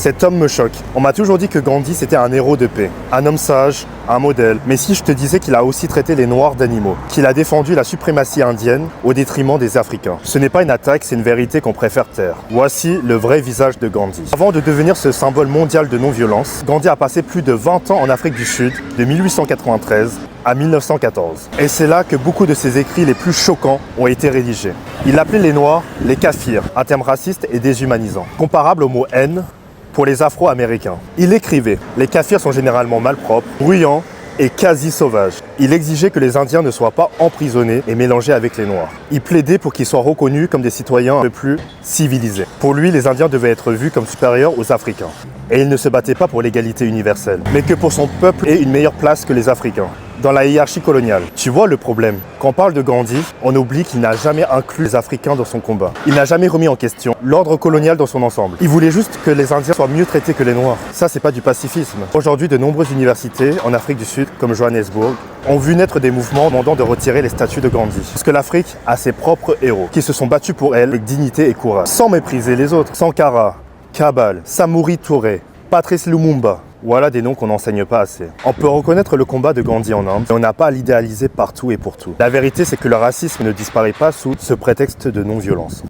Cet homme me choque. On m'a toujours dit que Gandhi c'était un héros de paix, un homme sage, un modèle. Mais si je te disais qu'il a aussi traité les Noirs d'animaux, qu'il a défendu la suprématie indienne au détriment des Africains. Ce n'est pas une attaque, c'est une vérité qu'on préfère taire. Voici le vrai visage de Gandhi. Avant de devenir ce symbole mondial de non-violence, Gandhi a passé plus de 20 ans en Afrique du Sud, de 1893 à 1914. Et c'est là que beaucoup de ses écrits les plus choquants ont été rédigés. Il appelait les Noirs les kafirs, un terme raciste et déshumanisant, comparable au mot haine pour les Afro-Américains. Il écrivait « Les kafirs sont généralement malpropres, bruyants et quasi sauvages. » Il exigeait que les Indiens ne soient pas emprisonnés et mélangés avec les Noirs. Il plaidait pour qu'ils soient reconnus comme des citoyens un peu plus civilisés. Pour lui, les Indiens devaient être vus comme supérieurs aux Africains. Et il ne se battait pas pour l'égalité universelle, mais que pour son peuple ait une meilleure place que les Africains dans la hiérarchie coloniale. Tu vois le problème? Quand on parle de Gandhi, on oublie qu'il n'a jamais inclus les Africains dans son combat. Il n'a jamais remis en question l'ordre colonial dans son ensemble. Il voulait juste que les Indiens soient mieux traités que les Noirs. Ça, c'est pas du pacifisme. Aujourd'hui, de nombreuses universités en Afrique du Sud, comme Johannesburg, ont vu naître des mouvements demandant de retirer les statues de Gandhi. Parce que l'Afrique a ses propres héros, qui se sont battus pour elle avec dignité et courage, sans mépriser les autres. Sankara, Kabal, Samori Touré, Patrice Lumumba. Voilà des noms qu'on n'enseigne pas assez. On peut reconnaître le combat de Gandhi en Inde, mais on n'a pas à l'idéaliser partout et pour tout. La vérité, c'est que le racisme ne disparaît pas sous ce prétexte de non-violence.